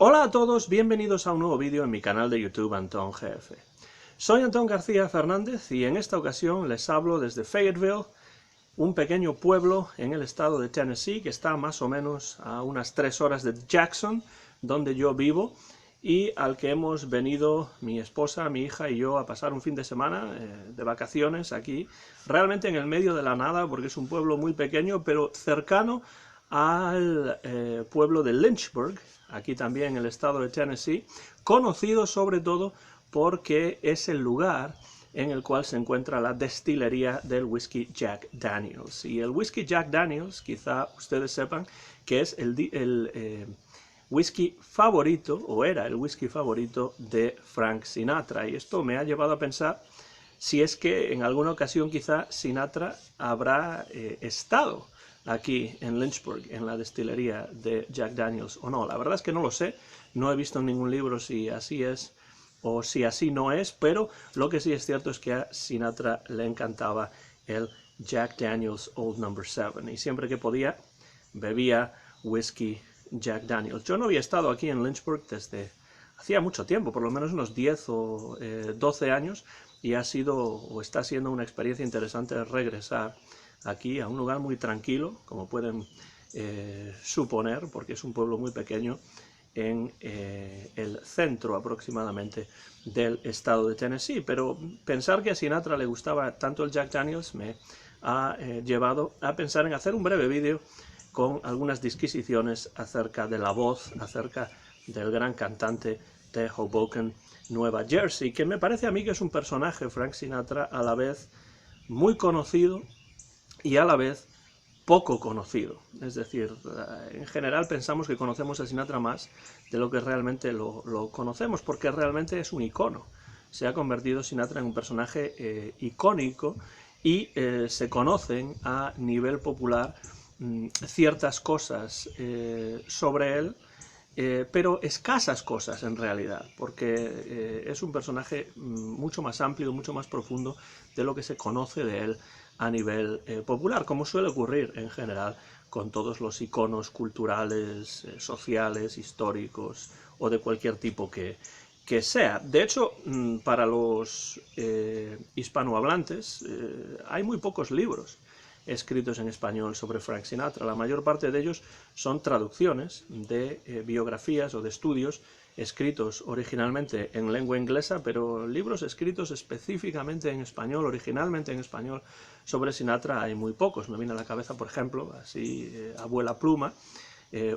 Hola a todos, bienvenidos a un nuevo vídeo en mi canal de YouTube Antón GF. Soy Antón García Fernández y en esta ocasión les hablo desde Fayetteville, un pequeño pueblo en el estado de Tennessee que está más o menos a unas 3 horas de Jackson, donde yo vivo, y al que hemos venido mi esposa, mi hija y yo a pasar un fin de semana de vacaciones aquí, realmente en el medio de la nada, porque es un pueblo muy pequeño, pero cercano al pueblo de Lynchburg, aquí también en el estado de Tennessee, conocido sobre todo porque es el lugar en el cual se encuentra la destilería del whisky Jack Daniels. Y el whisky Jack Daniels, quizá ustedes sepan que es el whisky favorito, o era el whisky favorito de Frank Sinatra. Y esto me ha llevado a pensar si es que en alguna ocasión quizá Sinatra habrá estado aquí en Lynchburg, en la destilería de Jack Daniels, o no. La verdad es que no lo sé, no he visto en ningún libro si así es o si así no es, pero lo que sí es cierto es que a Sinatra le encantaba el Jack Daniels Old No. 7, y siempre que podía bebía whisky Jack Daniels. Yo no había estado aquí en Lynchburg desde hacía mucho tiempo, por lo menos unos 10 o 12 años, y ha sido o está siendo una experiencia interesante regresar aquí a un lugar muy tranquilo, como pueden suponer, porque es un pueblo muy pequeño en el centro aproximadamente del estado de Tennessee. Pero pensar que a Sinatra le gustaba tanto el Jack Daniels me ha llevado a pensar en hacer un breve vídeo con algunas disquisiciones acerca de la voz, acerca del gran cantante de Hoboken, Nueva Jersey, que me parece a mí que es un personaje, Frank Sinatra, a la vez muy conocido y a la vez poco conocido. Es decir, en general pensamos que conocemos a Sinatra más de lo que realmente lo conocemos, porque realmente es un icono. Se ha convertido Sinatra en un personaje icónico y se conocen a nivel popular ciertas cosas sobre él, pero escasas cosas en realidad, porque es un personaje mucho más amplio, mucho más profundo de lo que se conoce de él a nivel popular, como suele ocurrir en general con todos los iconos culturales, sociales, históricos o de cualquier tipo que sea. De hecho, para los hispanohablantes hay muy pocos libros escritos en español sobre Frank Sinatra. La mayor parte de ellos son traducciones de biografías o de estudios escritos originalmente en lengua inglesa, pero libros escritos específicamente en español, originalmente en español, sobre Sinatra hay muy pocos. Me viene a la cabeza, por ejemplo, así, Abuela Pluma,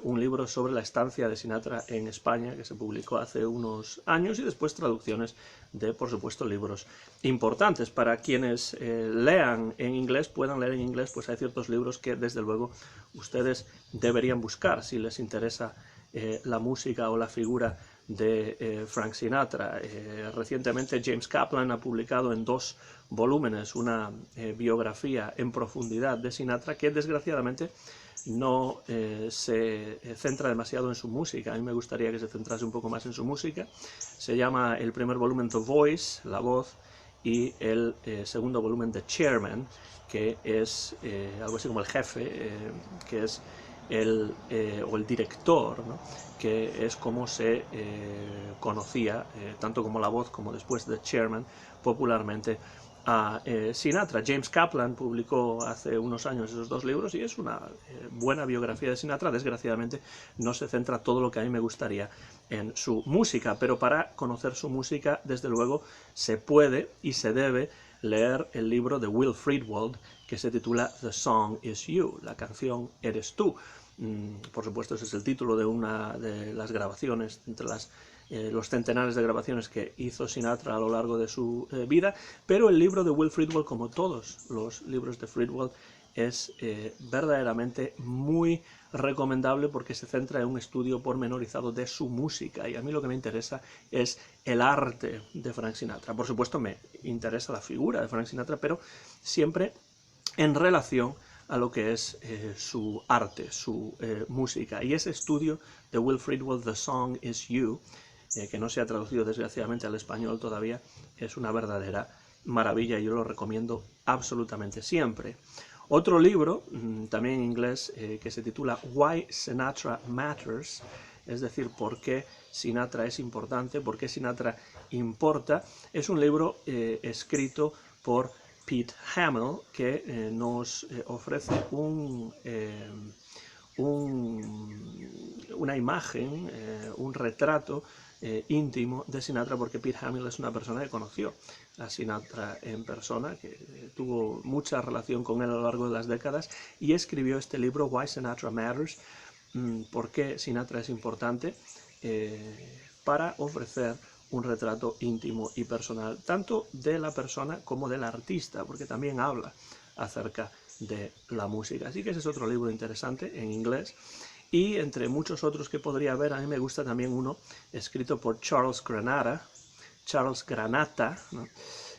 un libro sobre la estancia de Sinatra en España, que se publicó hace unos años, y después traducciones de, por supuesto, libros importantes. Para quienes lean en inglés, puedan leer en inglés, pues hay ciertos libros que, desde luego, ustedes deberían buscar si les interesa la música o la figura de Frank Sinatra. Recientemente James Kaplan ha publicado en 2 volúmenes una biografía en profundidad de Sinatra que, desgraciadamente, no se centra demasiado en su música. A mí me gustaría que se centrase un poco más en su música. Se llama el primer volumen The Voice, La Voz, y el segundo volumen The Chairman, que es algo así como el jefe, que es o el director, ¿no? Que es como se conocía, tanto como La Voz como después The Chairman, popularmente a Sinatra. James Kaplan publicó hace unos años esos 2 libros y es una buena biografía de Sinatra. Desgraciadamente no se centra todo lo que a mí me gustaría en su música, pero para conocer su música, desde luego, se puede y se debe leer el libro de Will Friedwald, que se titula The Song Is You, la canción eres tú. Por supuesto, ese es el título de una de las grabaciones, entre los centenares de grabaciones que hizo Sinatra a lo largo de su vida, pero el libro de Will Friedwald, como todos los libros de Friedwald, es verdaderamente muy recomendable porque se centra en un estudio pormenorizado de su música, y a mí lo que me interesa es el arte de Frank Sinatra. Por supuesto me interesa la figura de Frank Sinatra, pero siempre en relación a lo que es su arte, su música. Y ese estudio de Will Friedwald, The Song Is You, que no se ha traducido desgraciadamente al español todavía, es una verdadera maravilla y yo lo recomiendo absolutamente siempre. Otro libro, también en inglés, que se titula Why Sinatra Matters, es decir, por qué Sinatra es importante, por qué Sinatra importa. Es un libro escrito por Pete Hamill, que nos ofrece una imagen, un retrato íntimo de Sinatra, porque Pete Hamill es una persona que conoció a Sinatra en persona, que tuvo mucha relación con él a lo largo de las décadas, y escribió este libro, Why Sinatra Matters, por qué Sinatra es importante, para ofrecer un retrato íntimo y personal, tanto de la persona como del artista, porque también habla acerca de la música. Así que ese es otro libro interesante en inglés. Y entre muchos otros que podría haber, a mí me gusta también uno escrito por Charles Granata, ¿no?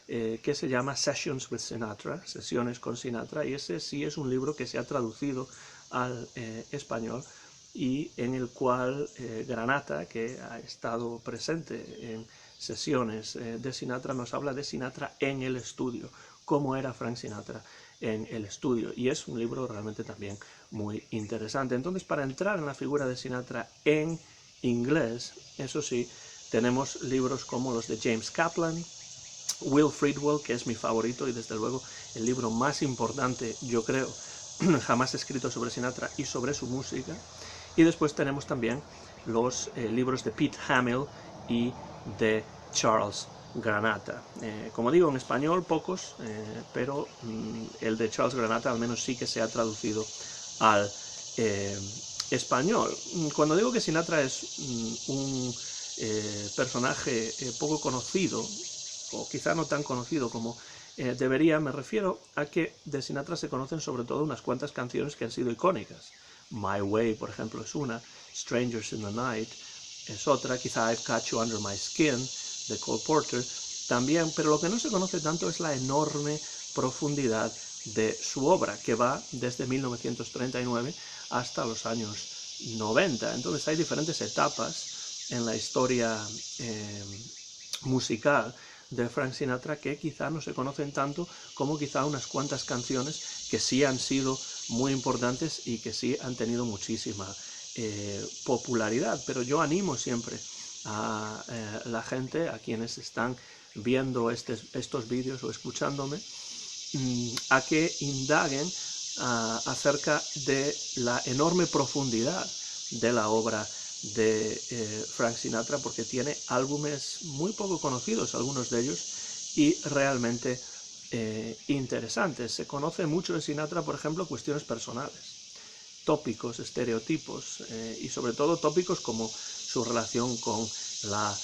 Que se llama Sessions with Sinatra, Sesiones con Sinatra, y ese sí es un libro que se ha traducido al español y en el cual Granata, que ha estado presente en sesiones de Sinatra, nos habla de Sinatra en el estudio, cómo era Frank Sinatra en el estudio, y es un libro realmente también muy interesante. Entonces, para entrar en la figura de Sinatra en inglés, eso sí, tenemos libros como los de James Kaplan, Will Friedwell, que es mi favorito y desde luego el libro más importante, yo creo, jamás escrito sobre Sinatra y sobre su música. Y después tenemos también los libros de Pete Hamill y de Charles Granata. Como digo, en español pocos, pero el de Charles Granata al menos sí que se ha traducido al español. Cuando digo que Sinatra es un personaje poco conocido, o quizá no tan conocido como debería, me refiero a que de Sinatra se conocen sobre todo unas cuantas canciones que han sido icónicas. My Way, por ejemplo, es una, Strangers in the Night es otra, quizá I've Got You Under My Skin, de Cole Porter, también, pero lo que no se conoce tanto es la enorme profundidad de su obra, que va desde 1939 hasta los años 90. Entonces hay diferentes etapas en la historia musical de Frank Sinatra que quizá no se conocen tanto como quizá unas cuantas canciones que sí han sido muy importantes y que sí han tenido muchísima popularidad. Pero yo animo siempre a la gente, a quienes están viendo estos vídeos o escuchándome, a que indaguen acerca de la enorme profundidad de la obra de Frank Sinatra, porque tiene álbumes muy poco conocidos, algunos de ellos, y realmente interesantes. Se conoce mucho de Sinatra, por ejemplo, cuestiones personales, tópicos, estereotipos, y sobre todo tópicos como su relación con la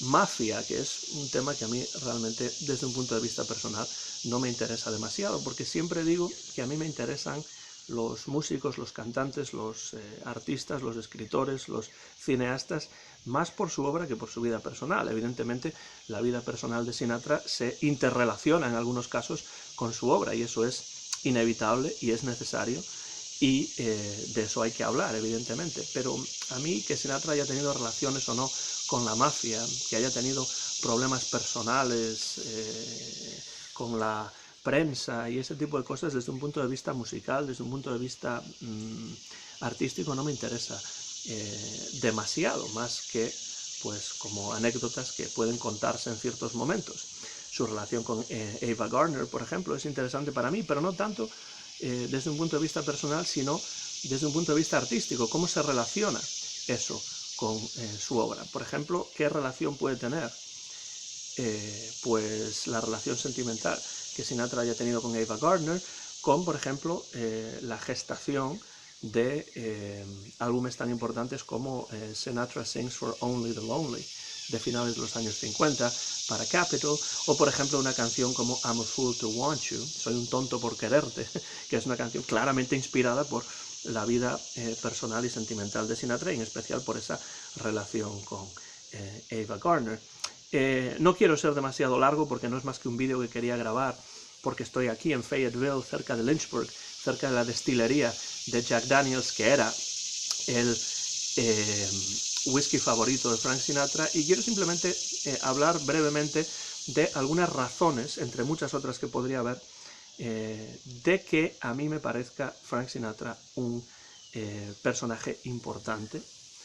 mafia, que es un tema que a mí realmente, desde un punto de vista personal, no me interesa demasiado, porque siempre digo que a mí me interesan los músicos, los cantantes, los artistas, los escritores, los cineastas, más por su obra que por su vida personal. Evidentemente, la vida personal de Sinatra se interrelaciona en algunos casos con su obra, y eso es inevitable y es necesario, y de eso hay que hablar, evidentemente. Pero a mí, que Sinatra haya tenido relaciones o no con la mafia, que haya tenido problemas personales con la prensa y ese tipo de cosas, desde un punto de vista musical, desde un punto de vista artístico, no me interesa demasiado, más que pues como anécdotas que pueden contarse en ciertos momentos. Su relación con Ava Gardner, por ejemplo, es interesante para mí, pero no tanto desde un punto de vista personal, sino desde un punto de vista artístico, cómo se relaciona eso con su obra. Por ejemplo, ¿qué relación puede tener? Pues la relación sentimental que Sinatra haya tenido con Ava Gardner, con, por ejemplo, la gestación de álbumes tan importantes como Sinatra Sings for Only the Lonely, de finales de los años 50, para Capitol, o por ejemplo una canción como I'm a Fool to Want You, Soy un tonto por quererte, que es una canción claramente inspirada por la vida personal y sentimental de Sinatra, y en especial por esa relación con Ava Gardner. No quiero ser demasiado largo porque no es más que un vídeo que quería grabar, porque estoy aquí en Fayetteville, cerca de Lynchburg, cerca de la destilería de Jack Daniels, que era el whisky favorito de Frank Sinatra, y quiero simplemente hablar brevemente de algunas razones, entre muchas otras que podría haber, de que a mí me parezca Frank Sinatra un personaje importante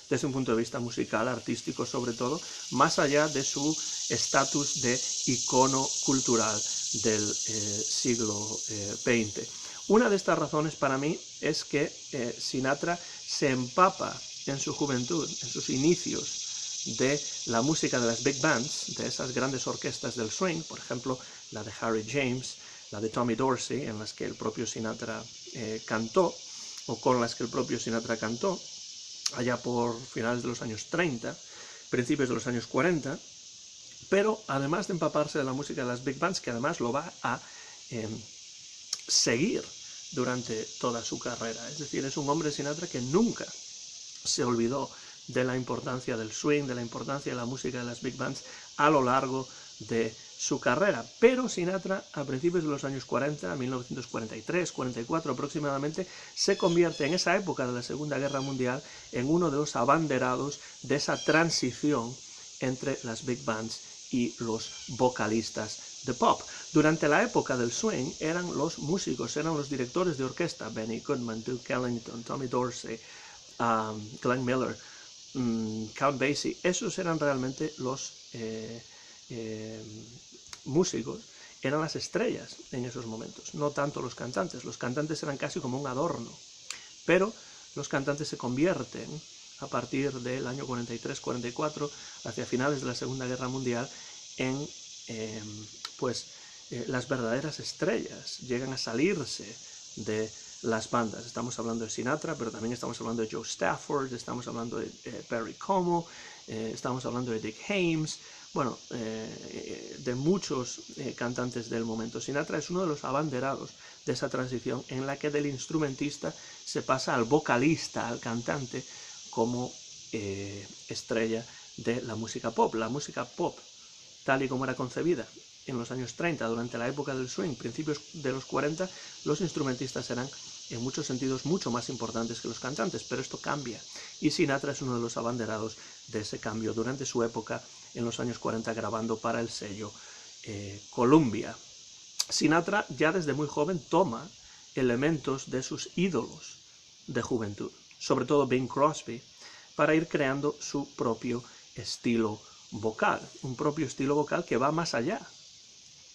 desde un punto de vista musical, artístico sobre todo, más allá de su estatus de icono cultural del siglo XX. Una de estas razones para mí es que Sinatra se empapa en su juventud, en sus inicios, de la música de las big bands, de esas grandes orquestas del swing, por ejemplo, la de Harry James, la de Tommy Dorsey, en las que el propio Sinatra cantó, o con las que el propio Sinatra cantó, allá por finales de los años 30, principios de los años 40, pero además de empaparse de la música de las big bands, que además lo va a seguir durante toda su carrera. Es decir, es un hombre Sinatra que nunca se olvidó de la importancia del swing, de la importancia de la música de las big bands a lo largo de su carrera. Pero Sinatra, a principios de los años 40, 1943, 44 aproximadamente, se convierte en esa época de la Segunda Guerra Mundial en uno de los abanderados de esa transición entre las big bands y los vocalistas de pop. Durante la época del swing eran los músicos, eran los directores de orquesta, Benny Goodman, Duke Ellington, Tommy Dorsey, Glenn Miller, Count Basie. Esos eran realmente los músicos, eran las estrellas en esos momentos, no tanto los cantantes. Los cantantes eran casi como un adorno, pero los cantantes se convierten a partir del año 43-44, hacia finales de la Segunda Guerra Mundial, en las verdaderas estrellas. Llegan a salirse de las bandas. Estamos hablando de Sinatra, pero también estamos hablando de Joe Stafford, estamos hablando de Perry Como, estamos hablando de Dick Haymes, bueno, de muchos cantantes del momento. Sinatra es uno de los abanderados de esa transición en la que del instrumentista se pasa al vocalista, al cantante, como estrella de la música pop. La música pop, tal y como era concebida en los años 30, durante la época del swing, principios de los 40, los instrumentistas eran en muchos sentidos mucho más importantes que los cantantes, pero esto cambia. Y Sinatra es uno de los abanderados de ese cambio durante su época en los años 40, grabando para el sello Columbia. Sinatra ya desde muy joven toma elementos de sus ídolos de juventud, sobre todo Bing Crosby, para ir creando su propio estilo vocal, un propio estilo vocal que va más allá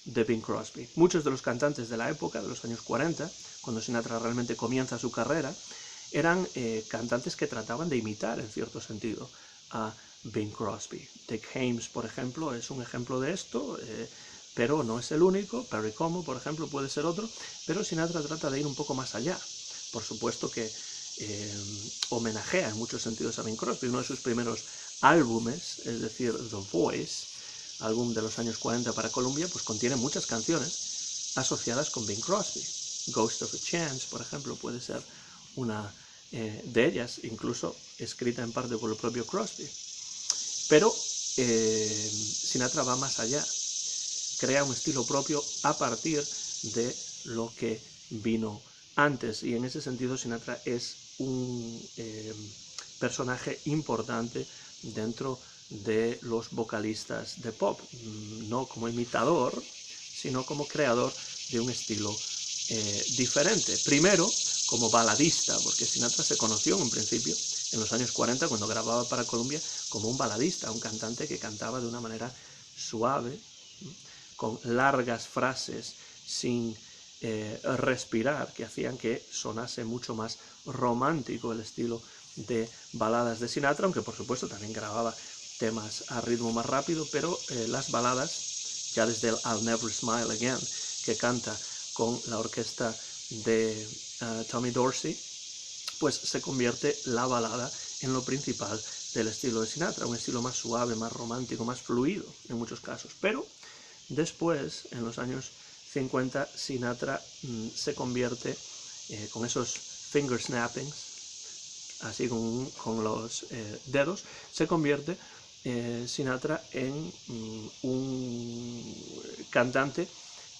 de Bing Crosby. Muchos de los cantantes de la época, de los años 40, cuando Sinatra realmente comienza su carrera, eran cantantes que trataban de imitar, en cierto sentido, a Bing Crosby. Dick Haymes, por ejemplo, es un ejemplo de esto, pero no es el único. Perry Como, por ejemplo, puede ser otro, pero Sinatra trata de ir un poco más allá. Por supuesto que homenajea en muchos sentidos a Bing Crosby. Uno de sus primeros álbumes, es decir, The Voice, álbum de los años 40 para Columbia, pues contiene muchas canciones asociadas con Bing Crosby. Ghost of a Chance, por ejemplo, puede ser una de ellas, incluso escrita en parte por el propio Crosby. Pero Sinatra va más allá, crea un estilo propio a partir de lo que vino antes, y en ese sentido Sinatra es un personaje importante dentro de los vocalistas de pop, no como imitador, sino como creador de un estilo diferente. Primero, como baladista, porque Sinatra se conoció en un principio, en los años 40, cuando grababa para Columbia, como un baladista, un cantante que cantaba de una manera suave, con largas frases, sin respirar, que hacían que sonase mucho más romántico el estilo de baladas de Sinatra, aunque por supuesto también grababa temas a ritmo más rápido, pero las baladas, ya desde el I'll Never Smile Again, que canta con la orquesta de Tommy Dorsey, pues se convierte la balada en lo principal del estilo de Sinatra, un estilo más suave, más romántico, más fluido en muchos casos. Pero después, en los años 50, Sinatra se convierte con esos finger snappings, así con los dedos, se convierte Sinatra en un cantante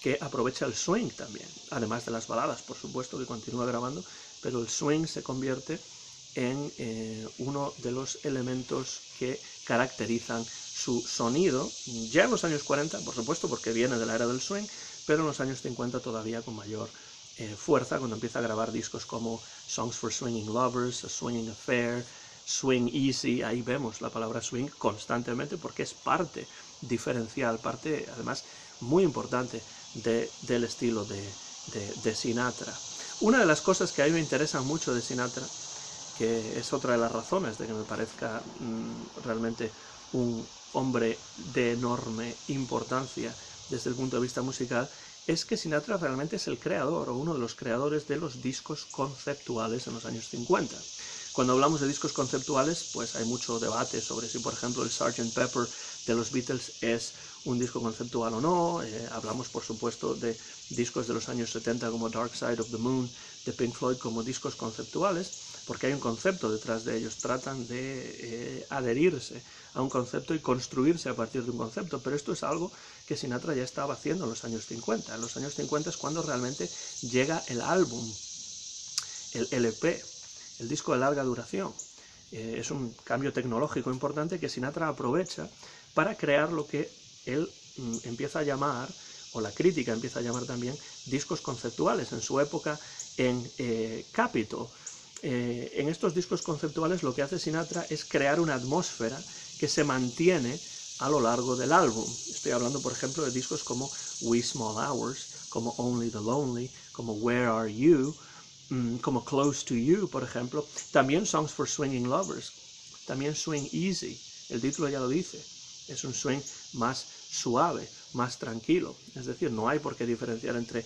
que aprovecha el swing también, además de las baladas, por supuesto, que continúa grabando, pero el swing se convierte en uno de los elementos que caracterizan su sonido, ya en los años 40, por supuesto, porque viene de la era del swing, pero en los años 50 todavía con mayor fuerza, cuando empieza a grabar discos como Songs for Swinging Lovers, A Swinging Affair, Swing Easy, ahí vemos la palabra swing constantemente porque es parte diferencial, parte además muy importante del estilo de Sinatra. Una de las cosas que a mí me interesan mucho de Sinatra, que es otra de las razones de que me parezca realmente un hombre de enorme importancia desde el punto de vista musical, es que Sinatra realmente es el creador o uno de los creadores de los discos conceptuales en los años 50. Cuando hablamos de discos conceptuales, pues hay mucho debate sobre si, por ejemplo, el Sgt. Pepper de los Beatles es un disco conceptual o no. Hablamos, por supuesto, de discos de los años 70 como Dark Side of the Moon de Pink Floyd como discos conceptuales, porque hay un concepto detrás de ellos. Tratan de adherirse a un concepto y construirse a partir de un concepto, pero esto es algo que Sinatra ya estaba haciendo en los años 50. En los años 50 es cuando realmente llega el álbum, el LP, el disco de larga duración. Es un cambio tecnológico importante que Sinatra aprovecha para crear lo que él empieza a llamar, o la crítica empieza a llamar también, discos conceptuales. En su época en Capitol, en estos discos conceptuales lo que hace Sinatra es crear una atmósfera que se mantiene a lo largo del álbum. Estoy hablando, por ejemplo, de discos como We Small Hours, como Only the Lonely, como Where Are You, como Close to You, por ejemplo. También Songs for Swinging Lovers, también Swing Easy, el título ya lo dice, es un swing más suave, más tranquilo. Es decir, no hay por qué diferenciar entre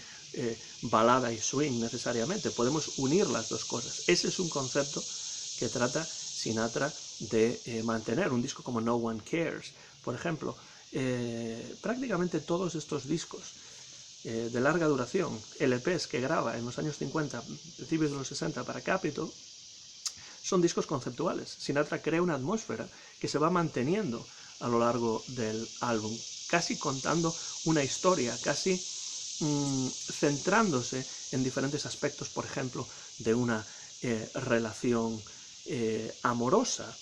balada y swing necesariamente, podemos unir las dos cosas. Ese es un concepto que trata Sinatra de mantener. Un disco como No One Cares, por ejemplo, prácticamente todos estos discos de larga duración, LPs que graba en los años 50, principios de los 60 para Capitol, son discos conceptuales. Sinatra crea una atmósfera que se va manteniendo a lo largo del álbum, casi contando una historia, casi centrándose en diferentes aspectos, por ejemplo, de una relación amorosa.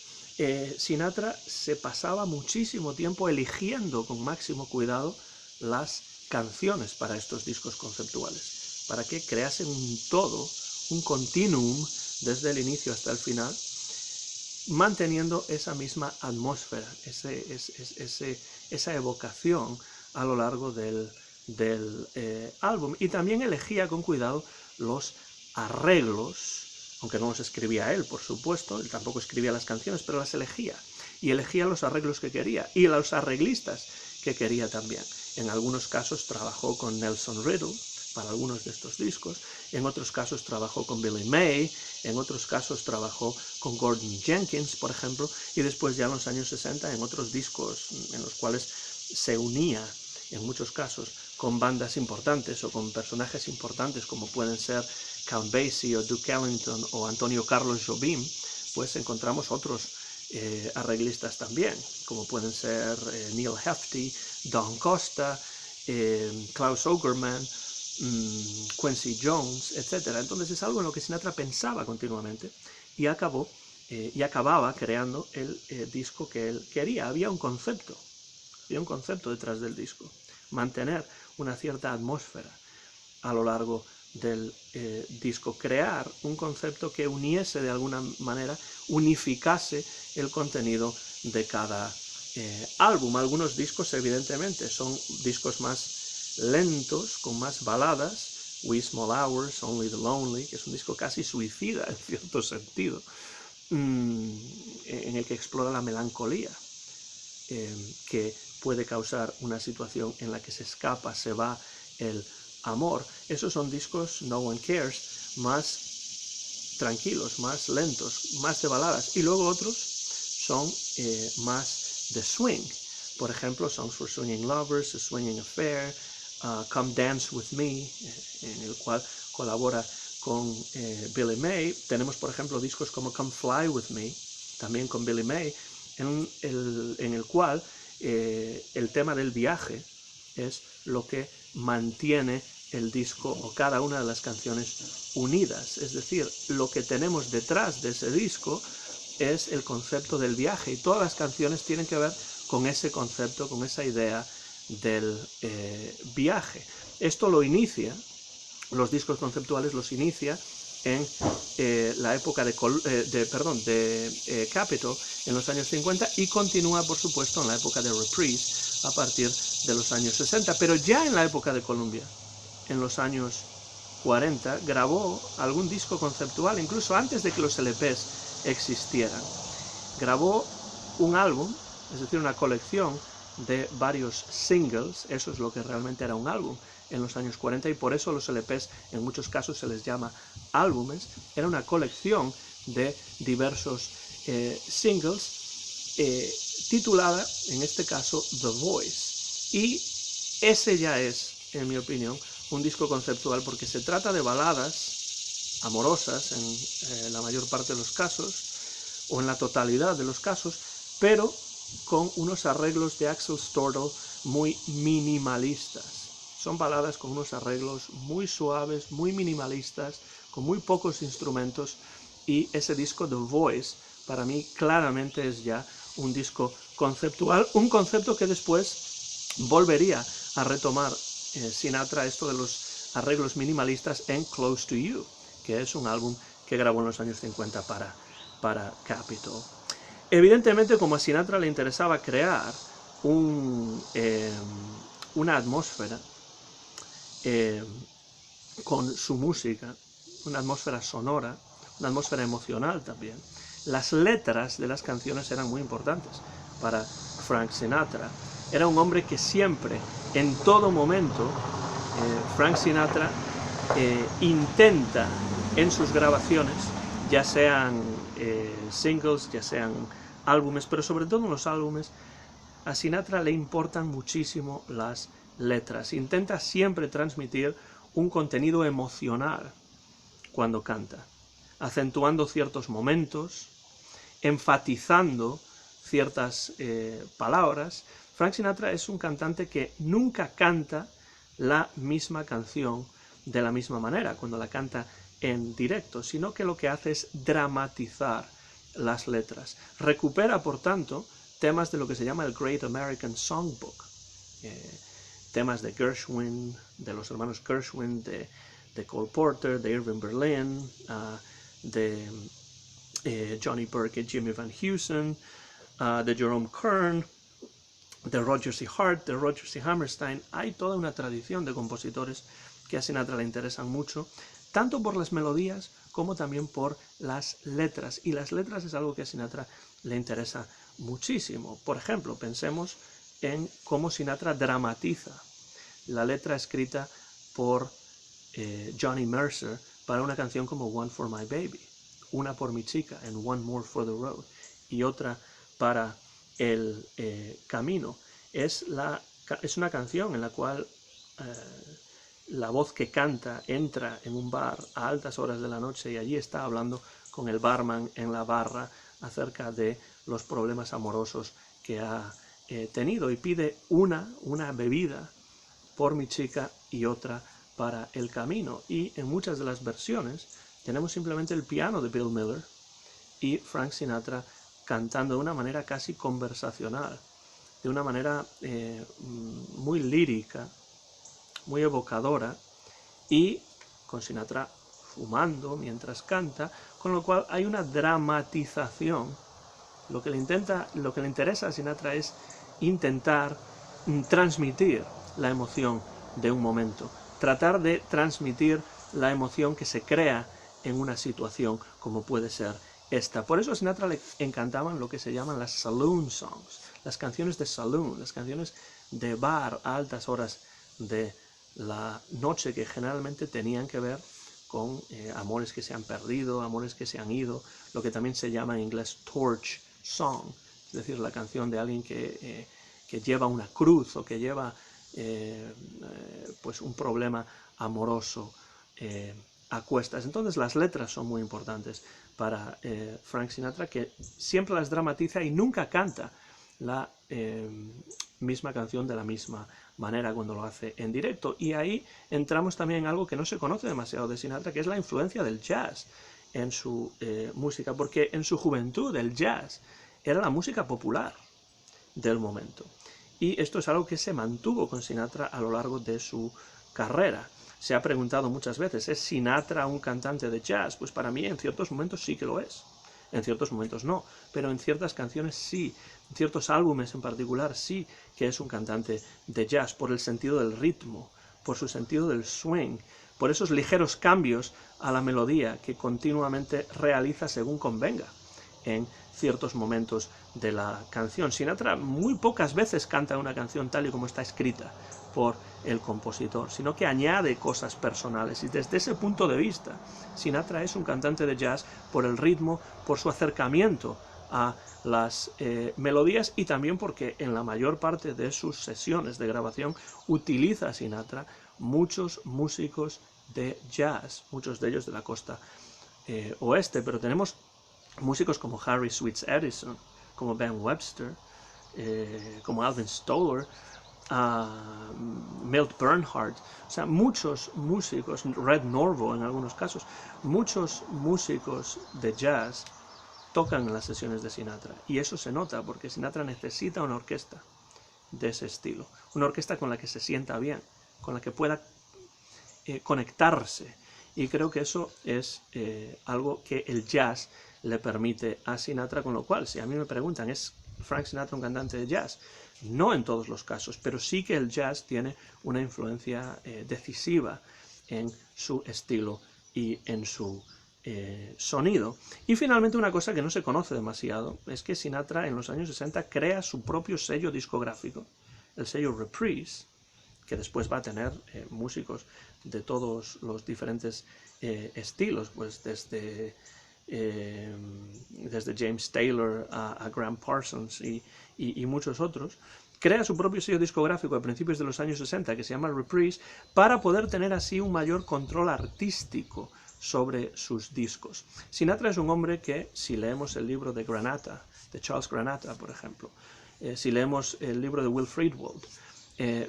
Sinatra se pasaba muchísimo tiempo eligiendo con máximo cuidado las canciones para estos discos conceptuales, para que creasen un todo, un continuum desde el inicio hasta el final, manteniendo esa misma atmósfera, esa evocación a lo largo del álbum. Y también elegía con cuidado los arreglos, aunque no los escribía él, por supuesto, él tampoco escribía las canciones, pero las elegía. Y elegía los arreglos que quería, y los arreglistas que quería también. En algunos casos trabajó con Nelson Riddle para algunos de estos discos, en otros casos trabajó con Billy May, en otros casos trabajó con Gordon Jenkins, por ejemplo, y después ya en los años 60 en otros discos en los cuales se unía, en muchos casos, con bandas importantes o con personajes importantes como pueden ser Count Basie o Duke Ellington o Antonio Carlos Jobim, pues encontramos otros arreglistas también, como pueden ser Neil Hefti, Don Costa, Klaus Ogerman, Quincy Jones, etc. Entonces es algo en lo que Sinatra pensaba continuamente y acababa creando el disco que él quería. Había un concepto detrás del disco, mantener una cierta atmósfera a lo largo del disco, crear un concepto que uniese de alguna manera, unificase el contenido de cada álbum. Algunos discos evidentemente son discos más lentos, con más baladas, We Small Hours, Only the Lonely, que es un disco casi suicida en cierto sentido, en el que explora la melancolía que puede causar una situación en la que se escapa, se va el amor. Esos son discos, No One Cares, más tranquilos, más lentos, más de baladas. Y luego otros son más de swing. Por ejemplo, Songs for Swinging Lovers, A Swinging Affair, Come Dance With Me, en el cual colabora con Billy May. Tenemos, por ejemplo, discos como Come Fly With Me, también con Billy May, en el cual el tema del viaje es lo que mantiene el disco o cada una de las canciones unidas. Es decir, lo que tenemos detrás de ese disco es el concepto del viaje y todas las canciones tienen que ver con ese concepto, con esa idea del viaje. Esto lo inicia, los discos conceptuales los inicia en la época de Capitol en los años 50 y continúa, por supuesto, en la época de Reprise a partir de los años 60. Pero ya en la época de Columbia, en los años 40, grabó algún disco conceptual, incluso antes de que los LPs existieran. Grabó un álbum, es decir, una colección de varios singles, eso es lo que realmente era un álbum en los años 40, y por eso los LPs en muchos casos se les llama álbumes. Era una colección de diversos singles titulada, en este caso, The Voice, y ese ya es, en mi opinión, un disco conceptual porque se trata de baladas amorosas en la mayor parte de los casos, o en la totalidad de los casos, pero con unos arreglos de Axel Stordahl muy minimalistas. Son baladas con unos arreglos muy suaves, muy minimalistas, con muy pocos instrumentos, y ese disco The Voice para mí claramente es ya un disco conceptual, un concepto que después volvería a retomar Sinatra, esto de los arreglos minimalistas, en Close to You, que es un álbum que grabó en los años 50 para Capitol. Evidentemente, como a Sinatra le interesaba crear una atmósfera con su música, una atmósfera sonora, una atmósfera emocional también, las letras de las canciones eran muy importantes para Frank Sinatra. Era un hombre que siempre, en todo momento, Frank Sinatra intenta en sus grabaciones, ya sean singles, ya sean álbumes, pero sobre todo en los álbumes, a Sinatra le importan muchísimo las letras. Intenta siempre transmitir un contenido emocional cuando canta, acentuando ciertos momentos, enfatizando ciertas palabras. Frank Sinatra es un cantante que nunca canta la misma canción de la misma manera cuando la canta en directo, sino que lo que hace es dramatizar las letras. Recupera, por tanto, temas de lo que se llama el Great American Songbook, temas de Gershwin, de los hermanos Gershwin, de Cole Porter, de Irving Berlin, de Johnny Burke y Jimmy Van Heusen, de Jerome Kern, de Rodgers y Hart, de Rodgers y Hammerstein. Hay toda una tradición de compositores que a Sinatra le interesan mucho, tanto por las melodías como también por las letras. Y las letras es algo que a Sinatra le interesa muchísimo. Por ejemplo, pensemos en cómo Sinatra dramatiza la letra escrita por Johnny Mercer para una canción como One for My Baby, una por mi chica, en One More for the Road, y otra para el camino. Es una canción en la cual la voz que canta entra en un bar a altas horas de la noche y allí está hablando con el barman en la barra acerca de los problemas amorosos que ha tenido, y pide una bebida por mi chica y otra para el camino. Y en muchas de las versiones tenemos simplemente el piano de Bill Miller y Frank Sinatra cantando de una manera casi conversacional, de una manera muy lírica, muy evocadora, y con Sinatra fumando mientras canta, con lo cual hay una dramatización. Lo que le interesa a Sinatra es intentar transmitir la emoción de un momento, tratar de transmitir la emoción que se crea en una situación como puede ser esta. Por eso a Sinatra le encantaban lo que se llaman las saloon songs, las canciones de saloon, las canciones de bar a altas horas de la noche, que generalmente tenían que ver con amores que se han perdido, amores que se han ido, lo que también se llama en inglés torch song, es decir, la canción de alguien que lleva una cruz o que lleva pues un problema amoroso a cuestas. Entonces las letras son muy importantes para Frank Sinatra, que siempre las dramatiza y nunca canta la misma canción de la misma manera cuando lo hace en directo. Y ahí entramos también en algo que no se conoce demasiado de Sinatra, que es la influencia del jazz en su música, porque en su juventud el jazz era la música popular del momento. Y esto es algo que se mantuvo con Sinatra a lo largo de su carrera. Se ha preguntado muchas veces, ¿es Sinatra un cantante de jazz? Pues para mí en ciertos momentos sí que lo es, en ciertos momentos no, pero en ciertas canciones sí, en ciertos álbumes en particular sí que es un cantante de jazz, por el sentido del ritmo, por su sentido del swing, por esos ligeros cambios a la melodía que continuamente realiza según convenga en ciertos momentos de la canción. Sinatra muy pocas veces canta una canción tal y como está escrita por el compositor, sino que añade cosas personales, y desde ese punto de vista Sinatra es un cantante de jazz por el ritmo, por su acercamiento a las melodías, y también porque en la mayor parte de sus sesiones de grabación utiliza Sinatra muchos músicos de jazz, muchos de ellos de la costa oeste, pero tenemos músicos como Harry Sweets Edison, como Ben Webster, como Alvin Stoller, Milt Bernhardt, o sea, muchos músicos, Red Norvo en algunos casos, muchos músicos de jazz tocan en las sesiones de Sinatra, y eso se nota porque Sinatra necesita una orquesta de ese estilo, una orquesta con la que se sienta bien, con la que pueda conectarse, y creo que eso es algo que el jazz le permite a Sinatra, con lo cual, si a mí me preguntan, ¿es Frank Sinatra un cantante de jazz? No en todos los casos, pero sí que el jazz tiene una influencia decisiva en su estilo y en su sonido. Y finalmente, una cosa que no se conoce demasiado es que Sinatra en los años 60 crea su propio sello discográfico, el sello Reprise, que después va a tener músicos de todos los diferentes estilos, pues desde James Taylor a Graham Parsons y muchos otros. Crea su propio sello discográfico a principios de los años 60 que se llama Reprise, para poder tener así un mayor control artístico sobre sus discos. Sinatra es un hombre que, si leemos el libro de Granata, de Charles Granata, por ejemplo, si leemos el libro de Will Friedwald,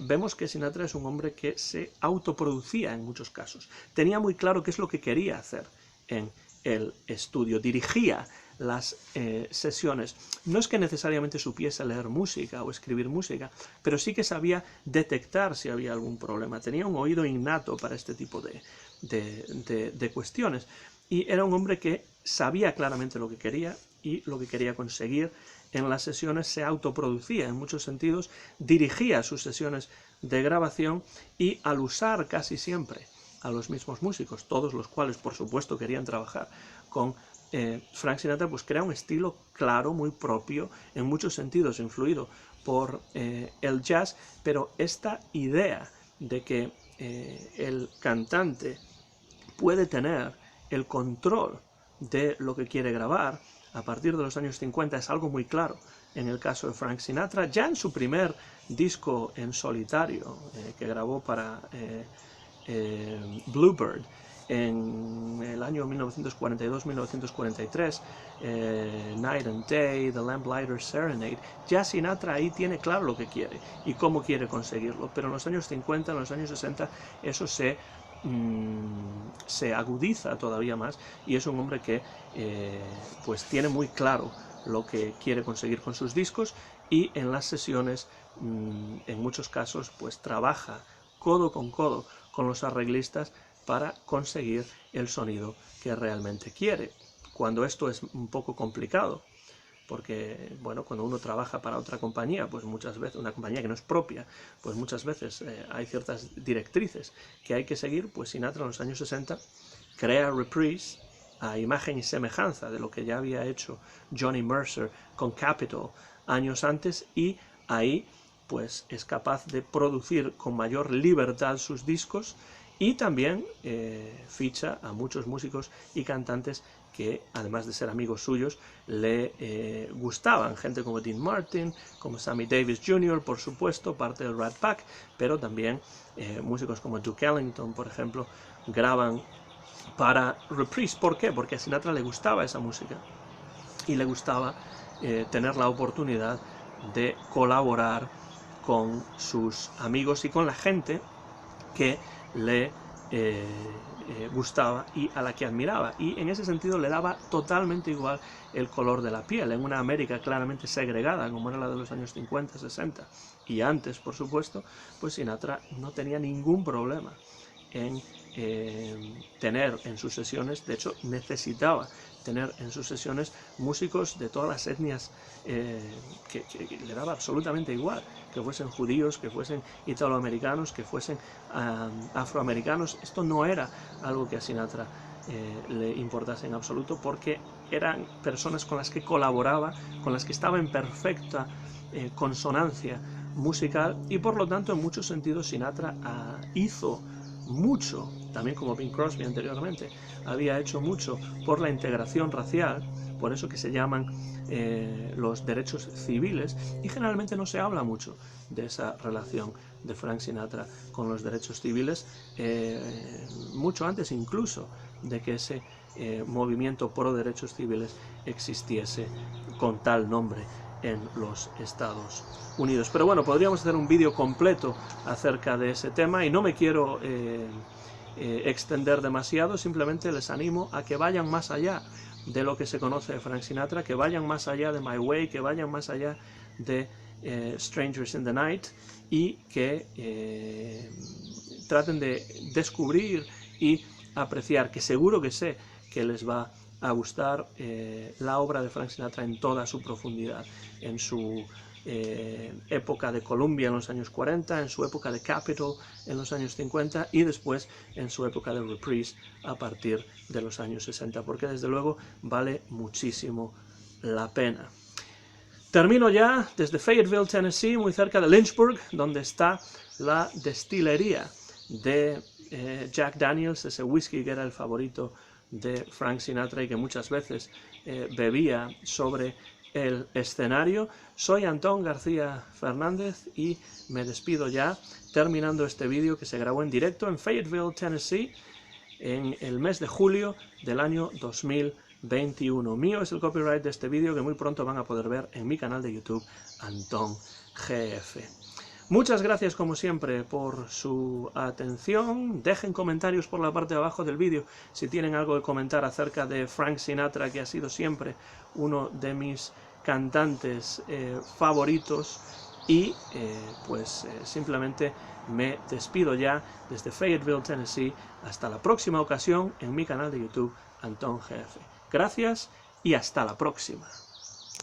vemos que Sinatra es un hombre que se autoproducía en muchos casos. Tenía muy claro qué es lo que quería hacer en el estudio, dirigía las sesiones. No es que necesariamente supiese leer música o escribir música, pero sí que sabía detectar si había algún problema. Tenía un oído innato para este tipo de cuestiones, y era un hombre que sabía claramente lo que quería y lo que quería conseguir. En las sesiones se autoproducía en muchos sentidos, dirigía sus sesiones de grabación, y al usar casi siempre a los mismos músicos, todos los cuales por supuesto querían trabajar con Frank Sinatra, pues crea un estilo claro, muy propio, en muchos sentidos influido por el jazz, pero esta idea de que el cantante puede tener el control de lo que quiere grabar a partir de los años 50 es algo muy claro en el caso de Frank Sinatra. Ya en su primer disco en solitario, que grabó para Bluebird en el año 1942-1943, Night and Day, The Lamplighter's Serenade, ya Sinatra ahí tiene claro lo que quiere y cómo quiere conseguirlo, pero en los años 50, en los años 60, eso se agudiza todavía más, y es un hombre que pues tiene muy claro lo que quiere conseguir con sus discos, y en las sesiones en muchos casos pues trabaja codo con los arreglistas para conseguir el sonido que realmente quiere. Cuando esto es un poco complicado, porque bueno, cuando uno trabaja para otra compañía, pues muchas veces, una compañía que no es propia, pues muchas veces hay ciertas directrices que hay que seguir, pues Sinatra en los años 60 crea Reprise a imagen y semejanza de lo que ya había hecho Johnny Mercer con Capitol años antes, y ahí pues es capaz de producir con mayor libertad sus discos, y también ficha a muchos músicos y cantantes que, además de ser amigos suyos, le gustaban. Gente como Dean Martin, como Sammy Davis Jr., por supuesto, parte del Rat Pack, pero también músicos como Duke Ellington, por ejemplo, graban para Reprise. ¿Por qué? Porque a Sinatra le gustaba esa música y le gustaba tener la oportunidad de colaborar con sus amigos y con la gente que le gustaba y a la que admiraba, y en ese sentido le daba totalmente igual el color de la piel. En una América claramente segregada como era la de los años 50, 60 y antes, por supuesto, pues Sinatra no tenía ningún problema en tener en sus sesiones, de hecho necesitaba tener en sus sesiones músicos de todas las etnias, que le daba absolutamente igual, que fuesen judíos, que fuesen italoamericanos, que fuesen afroamericanos. Esto no era algo que a Sinatra le importase en absoluto, porque eran personas con las que colaboraba, con las que estaba en perfecta consonancia musical, y por lo tanto en muchos sentidos Sinatra hizo mucho, también como Bing Crosby anteriormente, había hecho mucho por la integración racial, por eso que se llaman los derechos civiles, y generalmente no se habla mucho de esa relación de Frank Sinatra con los derechos civiles, mucho antes incluso de que ese movimiento pro derechos civiles existiese con tal nombre en los Estados Unidos. Pero bueno, podríamos hacer un vídeo completo acerca de ese tema y no me quiero extender demasiado, simplemente les animo a que vayan más allá de lo que se conoce de Frank Sinatra, que vayan más allá de My Way, que vayan más allá de Strangers in the Night, y que traten de descubrir y apreciar, que seguro que sé que les va a gustar, la obra de Frank Sinatra en toda su profundidad, en su época de Columbia en los años 40, en su época de Capitol en los años 50 y después en su época de Reprise a partir de los años 60, porque desde luego vale muchísimo la pena. Termino ya desde Fayetteville, Tennessee, muy cerca de Lynchburg, donde está la destilería de Jack Daniels, ese whisky que era el favorito de Frank Sinatra y que muchas veces bebía sobre el escenario. Soy Antón García Fernández y me despido ya, terminando este vídeo que se grabó en directo en Fayetteville, Tennessee, en el mes de julio del año 2021. Mío es el copyright de este vídeo, que muy pronto van a poder ver en mi canal de YouTube, Antón GF. Muchas gracias como siempre por su atención. Dejen comentarios por la parte de abajo del vídeo si tienen algo que comentar acerca de Frank Sinatra, que ha sido siempre uno de mis cantantes favoritos. Y simplemente me despido ya desde Fayetteville, Tennessee. Hasta la próxima ocasión en mi canal de YouTube, Antón GF. Gracias y hasta la próxima.